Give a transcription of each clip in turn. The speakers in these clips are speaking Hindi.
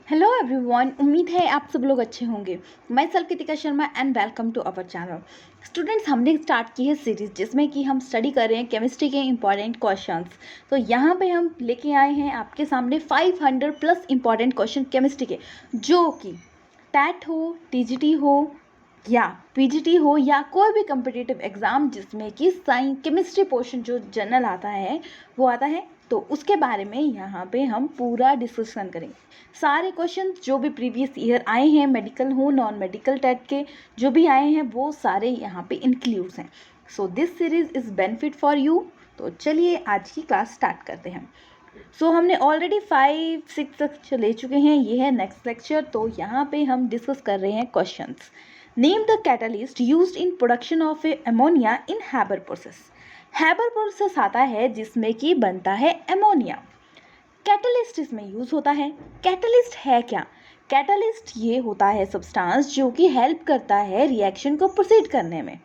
हेलो एवरीवन, उम्मीद है आप सब लोग अच्छे होंगे। Myself Kritika Sharma and welcome to our channel. Students, हमने स्टार्ट की है सीरीज़ जिसमें कि हम स्टडी कर रहे हैं केमिस्ट्री के इंपॉर्टेंट क्वेश्चंस। तो यहाँ पे हम लेके आए हैं आपके सामने 500 प्लस इंपॉर्टेंट क्वेश्चन केमिस्ट्री के, जो कि टैट हो, टीजीटी हो या पीजीटी हो या कोई भी कम्पिटिटिव एग्ज़ाम जिसमें कि साइंस केमिस्ट्री पोर्शन जो जनरल आता है वो आता है, तो उसके बारे में यहाँ पे हम पूरा डिस्कशन करेंगे। सारे क्वेश्चन जो भी प्रीवियस ईयर आए हैं, मेडिकल हो नॉन मेडिकल टेट के जो भी आए हैं, वो सारे यहाँ पे इंक्लूड्स हैं। So this series is benefit for you. तो चलिए आज की क्लास स्टार्ट करते हैं। हमने ऑलरेडी 5-6 लेक्चर ले चुके हैं, ये है नेक्स्ट लेक्चर। तो यहाँ पे हम डिस्कस कर रहे हैं questions. Name the catalyst used in production of ammonia in Haber process. Haber process आता है जिसमें कि बनता है अमोनिया। कैटलिस्ट इसमें यूज़ होता है। कैटलिस्ट है क्या? कैटलिस्ट ये होता है सब्सटेंस जो कि हेल्प करता है रिएक्शन को प्रोसीड करने में।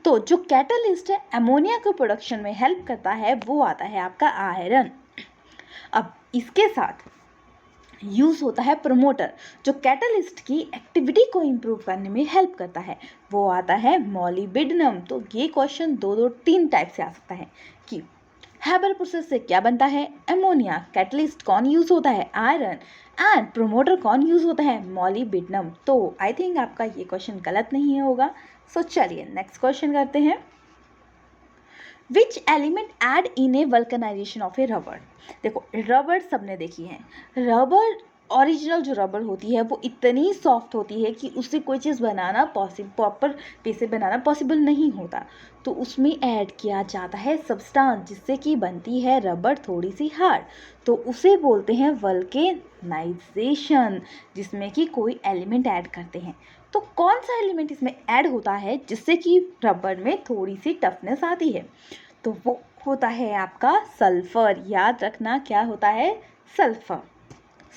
तो जो कैटलिस्ट है अमोनिया के प्रोडक्शन में हेल्प करता है वो आता है आपका आयरन। अब इसके साथ यूज़ होता है प्रमोटर, जो कैटलिस्ट की एक्टिविटी को इम्प्रूव करने में हेल्प करता है, वो आता है मॉलिब्डेनम। तो ये क्वेश्चन 2-3 टाइप से आ सकता है कि हैबर प्रोसेस से क्या बनता है? अमोनिया। कैटलिस्ट कौन यूज़ होता है? आयरन। एंड प्रोमोटर कौन यूज़ होता है? मॉलिब्डेनम। तो आई थिंक आपका ये क्वेश्चन गलत नहीं होगा। सो चलिए नेक्स्ट क्वेश्चन करते हैं। Which element add in a vulcanization of a rubber. देखो, रबर सबने देखी है। रबर ओरिजिनल जो रबर होती है वो इतनी सॉफ्ट होती है कि उससे कोई चीज़ बनाना प्रॉपर वे से बनाना पॉसिबल नहीं होता। तो उसमें ऐड किया जाता है सब्सटेंस जिससे कि बनती है रबर थोड़ी सी हार्ड। तो उसे बोलते हैं वल्केनाइजेशन, जिसमें कि कोई एलिमेंट ऐड करते हैं। तो कौन सा एलिमेंट इसमें ऐड होता है जिससे कि रबर में थोड़ी सी टफनेस आती है? तो वो होता है आपका सल्फर। याद रखना क्या होता है? सल्फर।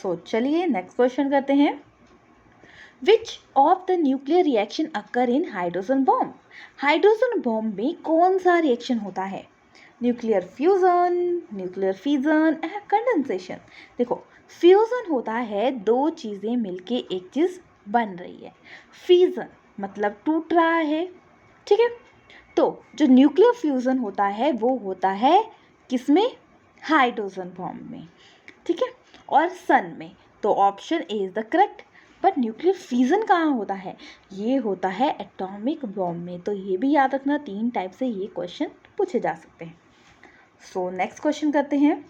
सो चलिए नेक्स्ट क्वेश्चन करते हैं। Which of the nuclear reaction occur in hydrogen bomb. Hydrogen bomb में कौन सा रिएक्शन होता है? Nuclear fusion, nuclear fission, condensation. देखो, फ्यूजन होता है दो चीज़ें मिलके एक चीज़ बन रही है। फिजन मतलब टूट रहा है, ठीक है। तो जो न्यूक्लियर फ्यूजन होता है वो होता है किसमें? हाइड्रोजन बॉम्ब में, ठीक है, और सन में। तो option a is the correct. But nuclear fusion कहाँ होता है? ये होता है एटॉमिक बॉम्ब में। तो ये भी याद रखना, 3 टाइप से ये क्वेश्चन पूछे जा सकते हैं। सो नेक्स्ट क्वेश्चन करते हैं।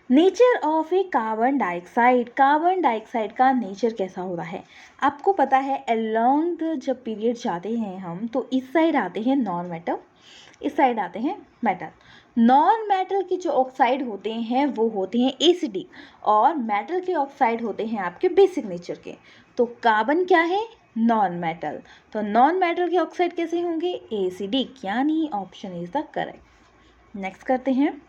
Nature of A carbon dioxide. Carbon dioxide का नेचर कैसा होता है? आपको पता है अलोंग द जब पीरियड जाते हैं हम, तो इस साइड आते हैं नॉन मेटल, इस साइड आते हैं मेटल। नॉन मेटल के जो ऑक्साइड होते हैं वो होते हैं एसिडिक, और मेटल के ऑक्साइड होते हैं आपके बेसिक नेचर के। तो कार्बन क्या है? Non metal. तो नॉन मेटल के ऑक्साइड कैसे होंगे? एसिडिक, यानी option is the correct. Next करते हैं।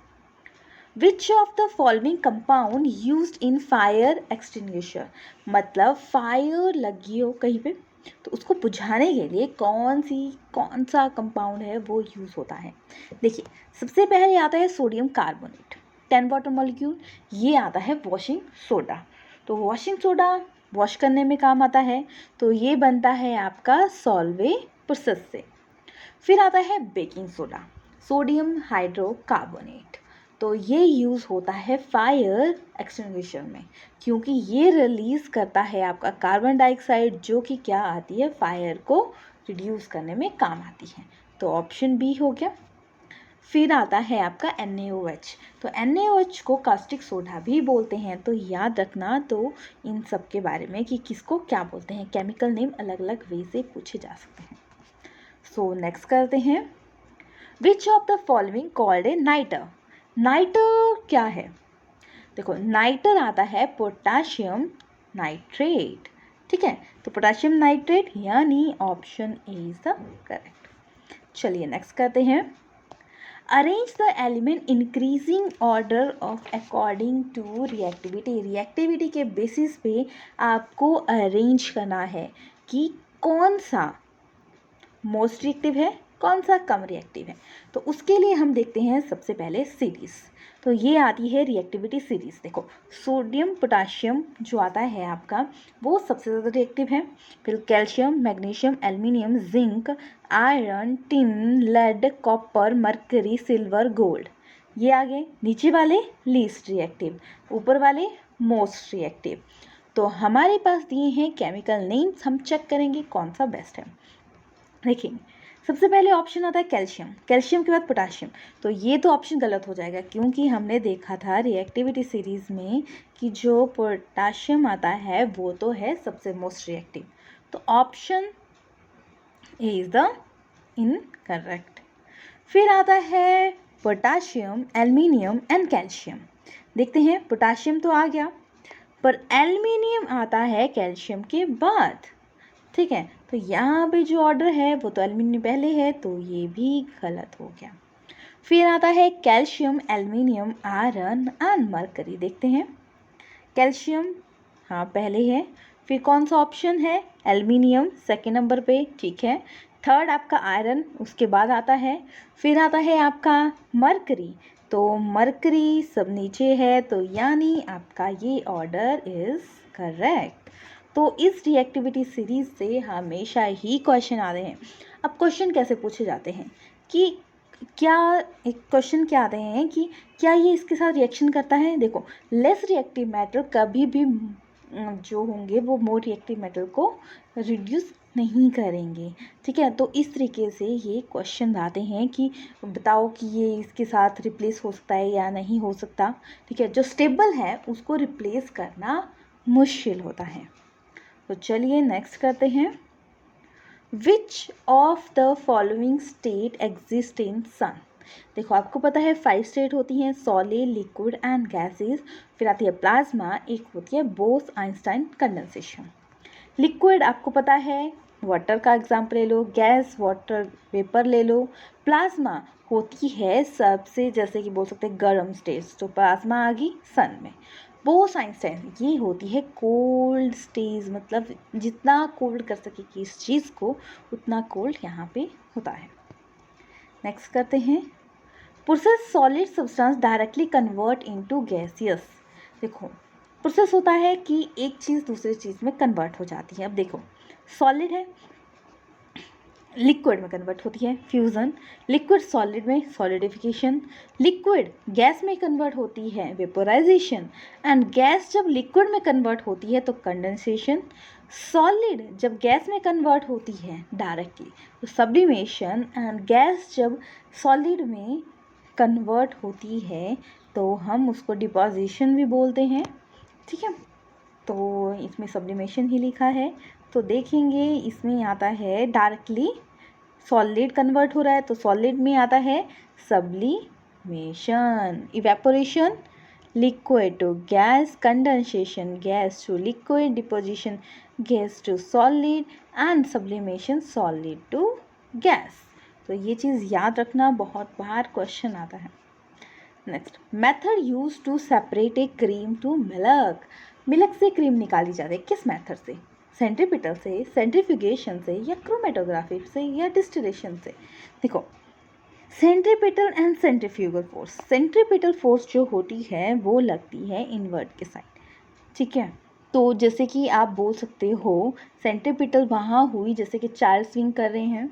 Which of the following compound used in fire extinguisher. मतलब फायर लगी हो कहीं पे तो उसको बुझाने के लिए कौन सा कंपाउंड है वो यूज़ होता है? देखिए, सबसे पहले आता है सोडियम कार्बोनेट, 10 वाटर मॉलिक्यूल। ये आता है वॉशिंग सोडा। तो वॉशिंग सोडा वॉश करने में काम आता है, तो ये बनता है आपका सॉल्वे प्रोसेस से। फिर आता है बेकिंग सोडा, सोडियम हाइड्रोकार्बोनेट। तो ये यूज़ होता है फायर एक्सटिंग्विशर में, क्योंकि ये रिलीज़ करता है आपका कार्बन डाइऑक्साइड, जो कि क्या आती है? फायर को रिड्यूस करने में काम आती है। तो ऑप्शन बी हो गया। फिर आता है आपका NaOH। तो NaOH को कास्टिक सोडा भी बोलते हैं। तो याद रखना तो इन सब के बारे में कि किसको क्या बोलते हैं। केमिकल नेम अलग अलग वे से पूछे जा सकते हैं। सो नेक्स्ट करते हैं। Which of the following called a nitre. Nitre क्या है? देखो, नाइटर आता है पोटाशियम नाइट्रेट, ठीक है। तो पोटाशियम नाइट्रेट यानी option a is the correct. चलिए नेक्स्ट करते हैं। Arrange the element increasing order of according to reactivity. Reactivity के बेसिस पे आपको अरेंज करना है कि कौन सा मोस्ट रिएक्टिव है, कौन सा कम रिएक्टिव है। तो उसके लिए हम देखते हैं सबसे पहले सीरीज़। तो ये आती है रिएक्टिविटी सीरीज़। देखो सोडियम पोटाशियम जो आता है आपका वो सबसे ज़्यादा रिएक्टिव है, फिर calcium, magnesium, aluminium, zinc, iron, tin, lead, copper, mercury, silver, gold, ये आ गए नीचे वाले लीस्ट रिएक्टिव, ऊपर वाले मोस्ट रिएक्टिव। तो हमारे पास दिए हैं केमिकल नेम्स, हम चेक करेंगे कौन सा बेस्ट है। देखिए सबसे पहले ऑप्शन आता है कैल्शियम, कैल्शियम के बाद पोटाशियम। तो ये तो ऑप्शन गलत हो जाएगा क्योंकि हमने देखा था रिएक्टिविटी सीरीज़ में कि जो पोटाशियम आता है वो तो है सबसे मोस्ट रिएक्टिव। तो option A is the incorrect. फिर आता है पोटाशियम, एल्युमिनियम एंड कैल्शियम। देखते हैं पोटाशियम तो आ गया पर एल्युमिनियम आता है कैल्शियम के बाद, ठीक है। तो यहाँ पे जो ऑर्डर है वो तो एल्युमिनियम पहले है, तो ये भी गलत हो गया। फिर आता है calcium, aluminium, iron and mercury. देखते हैं कैल्शियम हाँ पहले है, फिर कौन सा ऑप्शन है, एल्युमिनियम सेकेंड नंबर पे, ठीक है। थर्ड आपका आयरन उसके बाद आता है, फिर आता है आपका मरकरी। तो मरकरी सब नीचे है, तो यानी आपका ये ऑर्डर इज़ करेक्ट। तो इस रिएक्टिविटी सीरीज़ से हमेशा ही क्वेश्चन आते हैं। अब क्वेश्चन कैसे पूछे जाते हैं कि क्या एक क्वेश्चन क्या आते हैं कि क्या ये इसके साथ रिएक्शन करता है। देखो लेस रिएक्टिव मैटर कभी भी जो होंगे वो मोर रिएक्टिव मैटर को रिड्यूस नहीं करेंगे, ठीक है। तो इस तरीके से ये क्वेश्चन आते हैं कि बताओ कि ये इसके साथ रिप्लेस हो सकता है या नहीं हो सकता, ठीक है। जो स्टेबल है उसको रिप्लेस करना मुश्किल होता है। तो चलिए नेक्स्ट करते हैं। Which of the following state exist in sun. देखो आपको पता है 5 स्टेट होती हैं, सॉलिड, लिक्विड एंड गैसेस। फिर आती है प्लाज्मा, एक होती है बोस आइंस्टाइन कंडेंसेशन। लिक्विड आपको पता है वाटर का एग्जाम्पल ले लो, गैस वाटर वेपर ले लो। प्लाज्मा होती है सबसे जैसे कि बोल सकते हैं गर्म स्टेज, तो प्लाज्मा आ गई सन में। बोस आइंस्टाइन ये होती है कोल्ड स्टेज, मतलब जितना कोल्ड कर सके इस चीज़ को उतना कोल्ड यहाँ पे होता है। नेक्स्ट करते हैं। Process solid substance directly convert into gaseous. देखो प्रोसेस होता है कि एक चीज़ दूसरी चीज़ में कन्वर्ट हो जाती है। अब देखो सॉलिड है लिक्विड में कन्वर्ट होती है फ्यूज़न, लिक्विड सॉलिड में सॉलिडिफिकेशन, लिक्विड गैस में कन्वर्ट होती है वेपोराइजेशन, एंड गैस जब लिक्विड में कन्वर्ट होती है तो कंडेंसेशन। सॉलिड जब गैस में कन्वर्ट होती है डायरेक्टली तो सब्लिमेशन, एंड गैस जब सॉलिड में कन्वर्ट होती है तो हम उसको डिपोजिशन भी बोलते हैं, ठीक है। तो इसमें सब्लिमेशन ही लिखा है। तो देखेंगे इसमें आता है डायरेक्टली सॉलिड कन्वर्ट हो रहा है तो सॉलिड में आता है sublimation. Evaporation liquid to gas, condensation gas to liquid, deposition gas to solid, and sublimation solid to gas. तो ये चीज़ याद रखना, बहुत बार क्वेश्चन आता है। Next method use to separate a cream to milk. Milk से क्रीम निकाली जाती है किस मेथड से, सेंट्रीपिटल से, सेंट्रीफ्यूगेशन से, या क्रोमेटोग्राफी से, या डिस्टिलेशन से। देखो centripetal and centrifugal force, centripetal force जो होती है वो लगती है इनवर्ट के साइड, ठीक है। तो जैसे कि आप बोल सकते हो सेंट्रीपिटल वहाँ हुई जैसे कि चार स्विंग कर रहे हैं,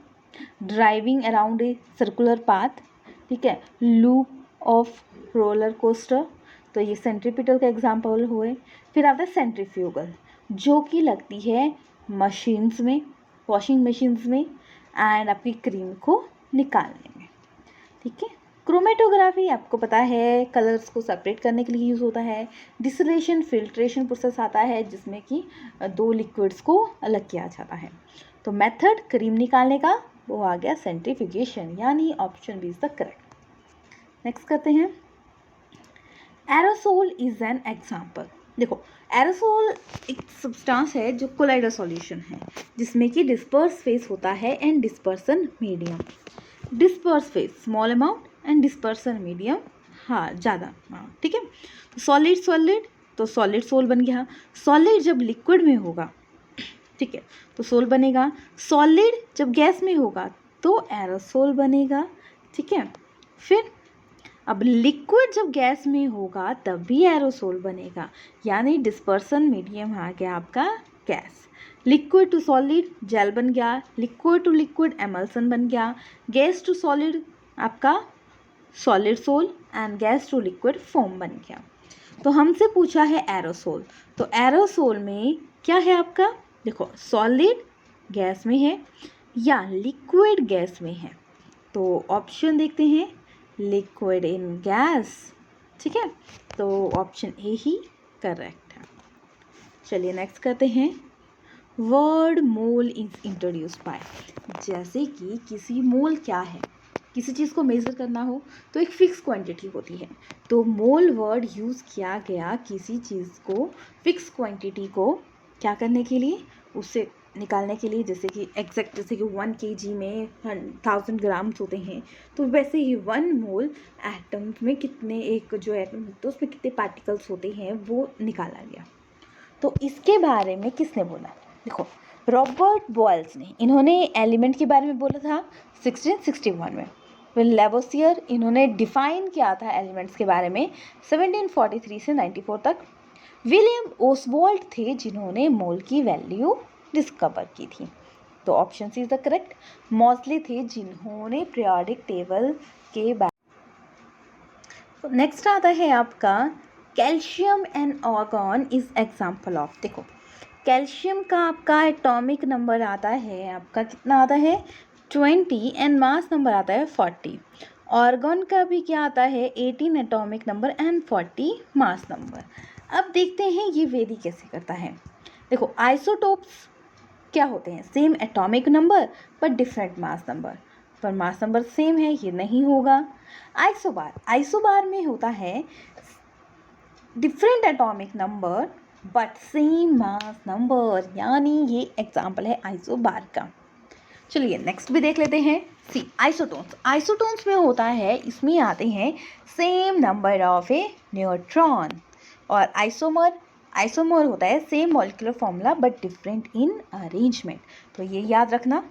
driving around a circular path, ठीक है, लूप ऑफ रोलर कोस्टर, तो ये सेंट्रीपिटल का एग्जाम्पल हुए। फिर आता है सेंट्रीफ्यूगल जो कि लगती है मशीन्स में, वॉशिंग मशीन्स में, एंड आपकी क्रीम को निकालने में, ठीक है। क्रोमेटोग्राफी आपको पता है कलर्स को सेपरेट करने के लिए यूज़ होता है। डिस्टिलेशन फिल्ट्रेशन प्रोसेस आता है जिसमें कि दो लिक्विड्स को अलग किया जाता है। तो मेथड क्रीम निकालने का वो आ गया सेंट्रीफ्यूगेशन, यानी option b is the correct. Next करते हैं। Aerosol is an example. देखो एरोसोल एक सब्सटेंस है जो कोलाइडल सॉल्यूशन है जिसमें कि डिस्पर्स फेस होता है and dispersion medium. Disperse phase small amount and dispersion medium हाँ ज़्यादा, हाँ ठीक है। तो सॉलिड सॉलिड तो सॉलिड सोल बन गया। सॉलिड जब लिक्विड में होगा, ठीक है, तो सोल बनेगा। सॉलिड जब गैस में होगा तो एरोसोल बनेगा। ठीक है, फिर अब लिक्विड जब गैस में होगा तब भी एरोसोल बनेगा, यानी डिस्पर्सन मीडियम आ गया आपका gas. Liquid to solid gel बन गया, लिक्विड टू लिक्विड एमल्सन बन गया, गैस टू सॉलिड आपका solid sol and gas to liquid foam बन गया। तो हमसे पूछा है एरोसोल, तो एरोसोल में क्या है आपका, देखो सॉलिड गैस में है या लिक्विड गैस में है, तो ऑप्शन देखते हैं लिक्विड इन गैस। ठीक है, तो ऑप्शन ए ही करेक्ट है। चलिए नेक्स्ट करते हैं, word mole is introduce by. जैसे कि किसी मोल क्या है, किसी चीज़ को मेज़र करना हो तो एक फिक्स क्वांटिटी होती है, तो मोल वर्ड यूज़ किया गया किसी चीज़ को फिक्स क्वांटिटी को क्या करने के लिए, उससे निकालने के लिए। जैसे कि एग्जैक्ट, जैसे कि 1 kg में 1000 ग्राम्स होते हैं, तो वैसे ही 1 मोल एटम में कितने, एक जो एटम तो उसमें कितने पार्टिकल्स होते हैं वो निकाला गया। तो इसके बारे में किसने बोला, देखो रॉबर्ट बॉयल्स ने, इन्होंने एलिमेंट के बारे में बोला था 1661 में। फिर लेवोसियर, इन्होंने डिफाइन किया था एलिमेंट्स के बारे में 1743 से 94 तक। विलियम ओसवाल्ड थे जिन्होंने मोल की वैल्यू डिस्कवर की थी, तो option c is the correct. Moseley थे जिन्होंने पीरियोडिक टेबल के बारे। नेक्स्ट आता है आपका calcium and argon is example of. देखो कैल्शियम का आपका एटॉमिक नंबर आता है आपका कितना आता है 20 एंड मास नंबर आता है 40। आर्गन का भी क्या आता है 18 atomic number and 40 mass number. अब देखते हैं ये वेरी कैसे करता है। देखो आइसोटोप्स क्या होते हैं, सेम एटॉमिक नंबर पर डिफरेंट मास नंबर, पर मास नंबर सेम है, ये नहीं होगा। आइसोबार, आइसोबार में होता है different atomic number but same mass number, यानी ये एग्जाम्पल है आइसोबार का। चलिए नेक्स्ट भी देख लेते हैं। सी आइसोटोन्स, आइसोटोन्स में होता है, इसमें आते हैं same number of A neutron. और आइसोमर, आइसोमर होता है same molecular formula but different in arrangement, तो ये याद रखना।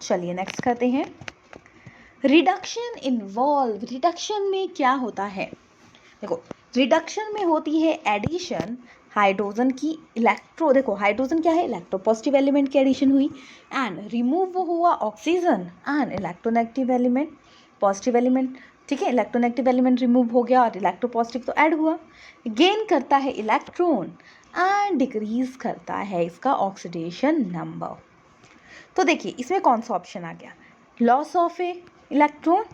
चलिए नेक्स्ट करते हैं, रिडक्शन इन्वॉल्व। रिडक्शन में क्या होता है, देखो रिडक्शन में होती है एडिशन हाइड्रोजन की इलेक्ट्रो, देखो हाइड्रोजन क्या है इलेक्ट्रोपॉजिटिव एलिमेंट की एडिशन हुई, एंड रिमूव हुआ oxygen and electronegative element positive element. ठीक है, इलेक्ट्रोनेगेटिव एलिमेंट रिमूव हो गया और इलेक्ट्रोपॉजिटिव तो ऐड हुआ। गेन करता है इलेक्ट्रॉन एंड डिक्रीज करता है इसका ऑक्सीडेशन नंबर। तो देखिए इसमें कौन सा ऑप्शन आ गया, लॉस ऑफ ए इलेक्ट्रॉन,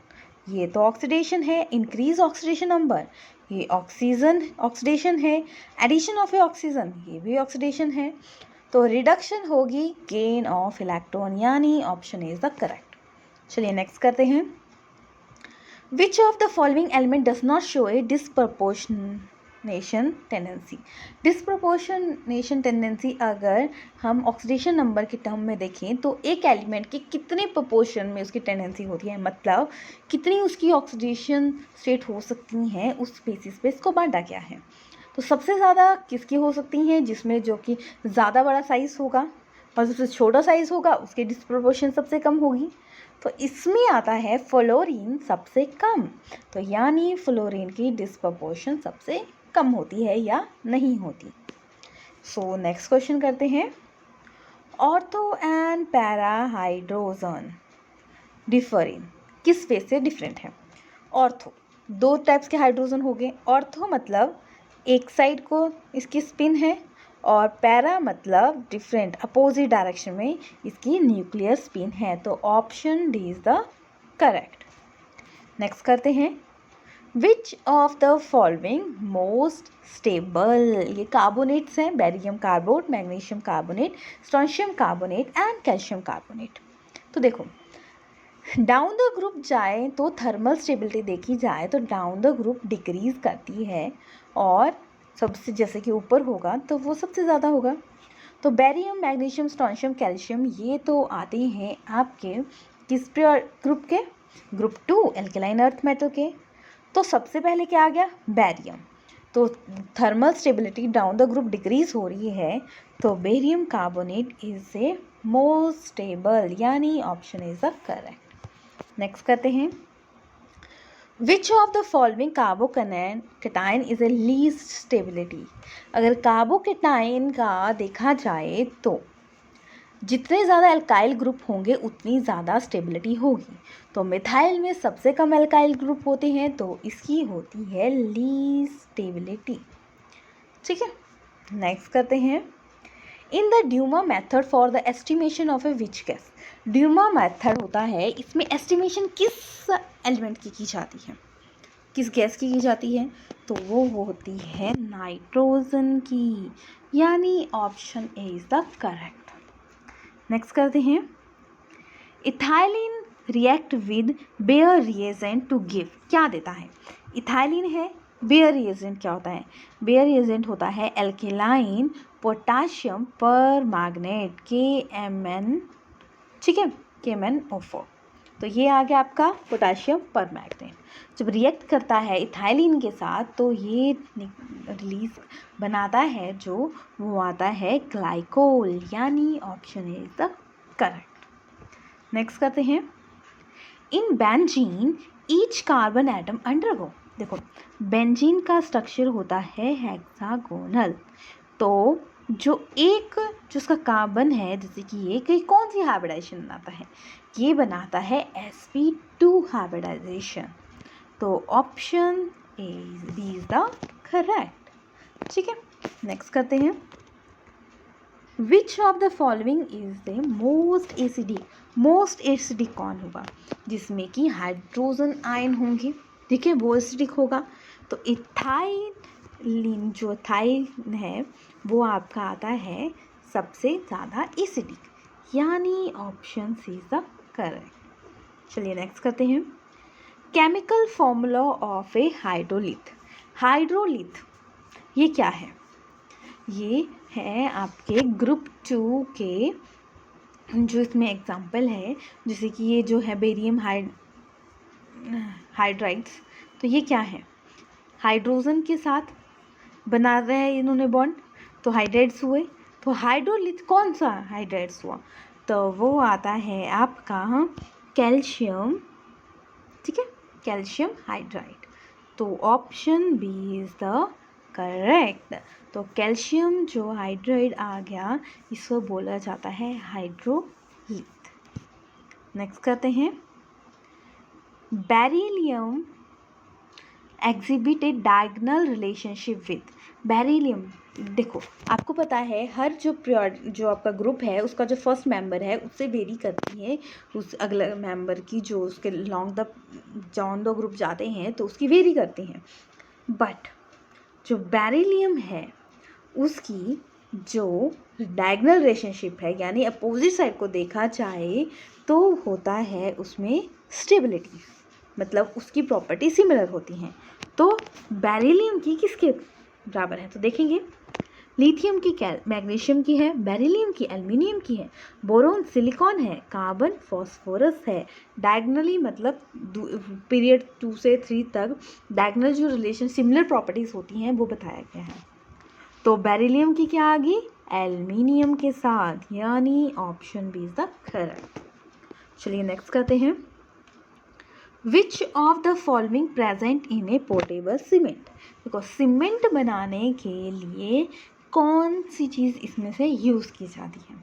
ये तो ऑक्सीडेशन है, इंक्रीज ऑक्सीडेशन नंबर ये ऑक्सीजन ऑक्सीडेशन है, एडिशन ऑफ ए ऑक्सीजन ये भी ऑक्सीडेशन है, तो रिडक्शन होगी गेन ऑफ इलेक्ट्रॉन, यानी ऑप्शन इज द करेक्ट। चलिए नेक्स्ट करते हैं, which of the following element does not show A disproportionation tendency. Disproportionation tendency अगर हम ऑक्सीडेशन नंबर के टर्म में देखें तो एक एलिमेंट के कितने प्रोपोर्शन में उसकी टेंडेंसी होती है, मतलब कितनी उसकी ऑक्सीडेशन स्टेट हो सकती हैं, उस बेसिस पे इसको बांटा गया है। तो सबसे ज़्यादा किसकी हो सकती हैं, जिसमें जो कि ज़्यादा बड़ा साइज़ होगा, और सबसे छोटा साइज़ होगा उसकी डिस्प्रपोर्शन सबसे कम होगी। तो इसमें आता है फ्लोरीन सबसे कम, तो यानी फ्लोरीन की डिस्प्रपोर्शन सबसे कम होती है या नहीं होती। सो नेक्स्ट क्वेश्चन करते हैं, ortho and para hydrogen differ in, किस वे से डिफरेंट है। ऑर्थो, दो टाइप्स के हाइड्रोजन हो गए, ऑर्थो मतलब एक साइड को इसकी स्पिन है, और पैरा मतलब डिफरेंट अपोजिट डायरेक्शन में इसकी न्यूक्लियर स्पिन है, तो option D is the correct. Next करते हैं, which of the following most stable, ये कार्बोनेट्स हैं, barium carbonate, magnesium carbonate, strontium carbonate and calcium carbonate. तो देखो डाउन द ग्रुप जाए तो थर्मल स्टेबिलिटी देखी जाए तो डाउन द ग्रुप डिक्रीज करती है, और सबसे जैसे कि ऊपर होगा तो वो सबसे ज़्यादा होगा। तो बेरियम, मैग्नीशियम, स्ट्रोंशियम, कैल्शियम ये तो आते हैं आपके किस ग्रुप के, ग्रुप 2 एल्केलाइन अर्थ मेटल के। तो सबसे पहले क्या आ गया बेरियम, तो thermal stability down the group decrease हो रही है, तो barium carbonate is a most stable, यानी option is the correct. Next करते हैं, which of the following carbocation is a least stability. अगर कार्बोकैटायन का देखा जाए तो जितने ज़्यादा एल्काइल ग्रुप होंगे उतनी ज़्यादा स्टेबिलिटी होगी। तो मिथाइल में सबसे कम एल्काइल ग्रुप होते हैं तो इसकी होती है लीस्ट स्टेबिलिटी। ठीक है, नेक्स्ट करते हैं, in the Dumas method for the estimation of a which gas. Dumas method होता है, इसमें एस्टिमेशन किस एलिमेंट की जाती है, किस गैस की जाती है, तो वो होती है नाइट्रोजन की, यानी option a is the correct. Next करते हैं, ethylene react with Baeyer reagent to give, क्या देता है, इथाइलिन है, बेयर रिएजेंट क्या होता है, बेयर रिएजेंट होता है एल्केलाइन पोटाशियम पर मैग्नेट KMN, ठीक है, KMnO4। तो ये आ गया आपका पोटाशियम पर मैग्नेट। जब रिएक्ट करता है इथाइलिन के साथ तो ये रिलीज बनाता है जो वो आता है ग्लाइकोल, यानी option a is the correct. Next करते हैं, in benzene each carbon atom undergo. देखो बेंजीन का स्ट्रक्चर होता है हेक्सागोनल, तो जो उसका कार्बन है, जैसे कि ये कौन सी हाइब्रिडाइजेशन बनाता है, ये बनाता है sp2 हाइब्रिडाइजेशन। तो option a b is the correct. ठीक है, नेक्स्ट करते हैं, which of the following is the most acidic. Most acidic कौन होगा, जिसमें कि हाइड्रोजन आयन होंगे, ठीक है, वो एसिडिक होगा। तो इथाइलिन जो इथाइल है वो आपका आता है सबसे ज़्यादा एसिडिक, यानी option c is the correct. चलिए नेक्स्ट करते हैं, chemical formula of a hydrolith. Hydrolith ये क्या है, ये है आपके ग्रुप 2 के जो इसमें एग्जाम्पल है, जैसे कि ये जो है बेरियम हाइड्राइड्स, तो ये क्या है, हाइड्रोजन के साथ बना रहे हैं इन्होंने बॉन्ड, तो हाइड्राइड्स हुए। तो हाइड्रोलिथ कौन सा हाइड्राइड्स हुआ, तो वो आता है आपका कैल्शियम, ठीक है, कैल्शियम हाइड्राइड। तो option b is the correct. तो कैल्शियम जो हाइड्राइड आ गया, इसको बोला जाता है हाइड्रोलिथ। नेक्स्ट करते हैं, beryllium exhibit a diagonal relationship with. Beryllium, देखो आपको पता है हर जो आपका ग्रुप है उसका जो फर्स्ट मेंबर है उससे वेरी करती है उस अगले मेंबर की, जो उसके लॉन्ग द जॉन दो ग्रुप जाते हैं तो उसकी वेरी करती हैं। बट जो बेरिलियम है उसकी जो डायगोनल रिलेशनशिप है, यानी अपोजिट साइड को देखा जाए तो होता है उसमें स्टेबिलिटी, मतलब उसकी प्रॉपर्टी सिमिलर होती हैं। तो बेरिलियम की किसके बराबर है, तो देखेंगे लिथियम की मैग्नीशियम की है, बेरिलियम की एल्युमिनियम की है, बोरोन सिलिकॉन है, कार्बन फॉस्फोरस है। डायगोनली मतलब पीरियड 2 से 3 तक डायगोनल जो रिलेशन सिमिलर प्रॉपर्टीज़ होती हैं वो बताया गया है। तो बेरिलियम की क्या आ गई, एल्युमिनियम के साथ, यानी option b is the correct. चलिए नेक्स्ट करते हैं, which of the following present in a portable cement. देखो सीमेंट बनाने के लिए कौन सी चीज़ इसमें से यूज़ की जाती है,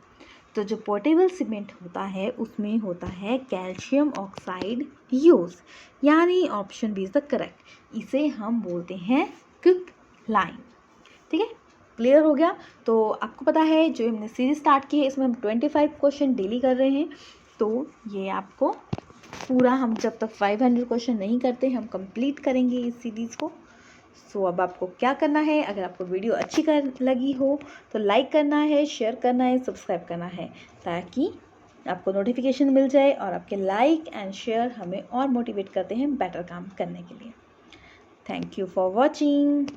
तो जो पोर्टेबल सीमेंट होता है उसमें होता है कैल्शियम ऑक्साइड यूज़, यानी option b is the correct. इसे हम बोलते हैं क्विक लाइम। ठीक है, क्लियर हो गया। तो आपको पता है जो हमने सीरीज स्टार्ट की है इसमें हम 25 क्वेश्चन डेली कर रहे हैं, तो ये आपको पूरा हम जब तक 500 क्वेश्चन नहीं करते हम कंप्लीट करेंगे इस सीरीज़ को। सो अब आपको क्या करना है, अगर आपको वीडियो अच्छी लगी हो तो लाइक करना है, शेयर करना है, सब्सक्राइब करना है, ताकि आपको नोटिफिकेशन मिल जाए। और आपके लाइक एंड शेयर हमें और मोटिवेट करते हैं बेटर काम करने के लिए। Thank you for watching.